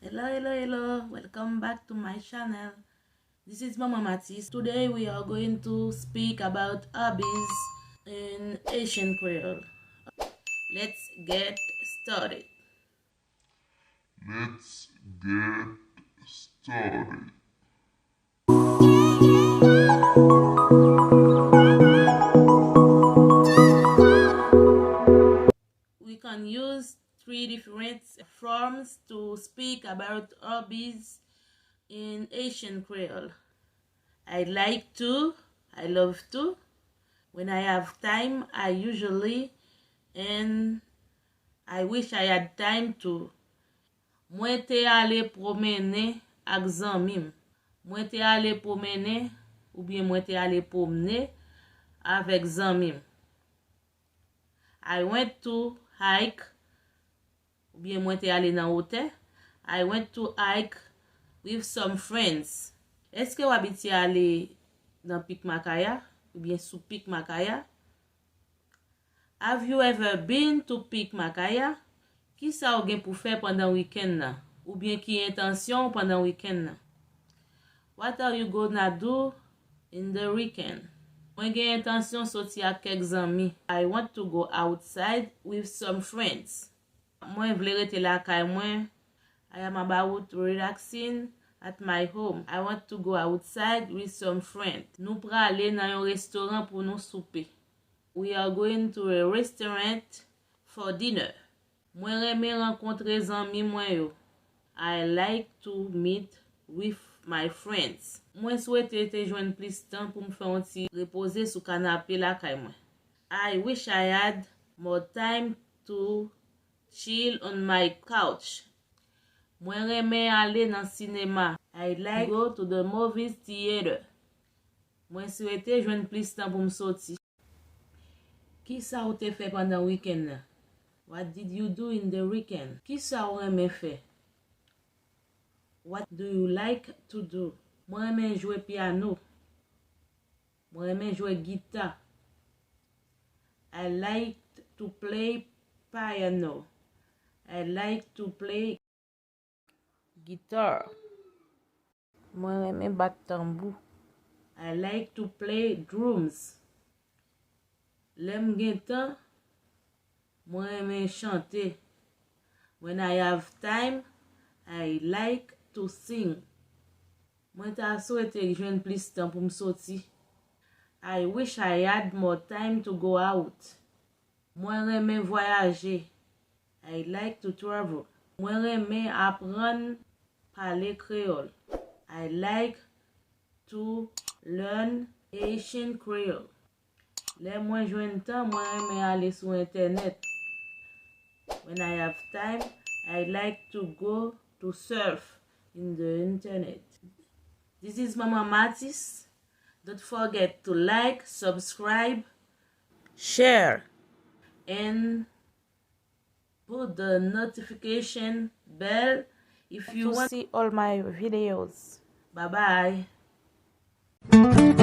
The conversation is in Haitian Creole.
Hello, welcome back to my channel. This is Mama Matisse. Today we are going to speak about hobbies in Asian Creole. Let's get started. We can use three different forms to speak about hobbies in Asian Creole. I like to, I love to, when I have time, I usually, and I wish I had time to. Mwen te ale promene ak zanmim. Mwen te ale promene ou bien mwen te ale promene avec zanmim. I went to hike ou bien mwen te ale nan hotel. I went to hike with some friends. Eske wabiti ale nan Pik Makaya ou bien sou Pik Makaya? Have you ever been to Pik Makaya? Ki sa ou gen pou fè pendant weekend nan? Ou bien ki intensyon pendant weekend nan? What are you gonna do in the weekend? Mwen gen intensyon soti ak kek zanmi. I want to go outside with some friends. Mwen vle rete la kay mwen. I am about relaxing at my home. I want to go outside with some friends. Nou prale nan yon restaurant pou nou soupe. We are going to a restaurant for dinner. Mwen reme renkontre zanmi mwen yo. I like to meet with my friends. Mwen souwete te jwen plis tan pou m fè yon ti repose sou kanape la kay mwen. I wish I had more time to chill on my couch. Mwen reme ale nan sinema. I like to go to the movies theater. Mwen souwete jwen plis tan pou m soti. Ki sa ou te fè pandan weekend nan? What did you do in the weekend? Ki sa ou reme fè? What do you like to do? Mwen reme jwe piano. Mwen reme jwe gita. I like to play piano. I like to play guitar. Mwen reme bat tambou. I like to play drums. Lem gen tan, mwen reme chante. When I have time, I like to sing. Mwen ta souwete jwen plis tan pou m soti. I wish I had more time to go out. Mwen reme voyaje. I like to travel. Mwen reme apren pale Creole. I like to learn Asian Creole. Le mwen jwen tan, mwen reme ale sou internet. When I have time, I like to go to surf in the internet. This is Mama Matisse. Don't forget to like, subscribe, share, and put the notification bell if you want to see all my videos. Bye bye.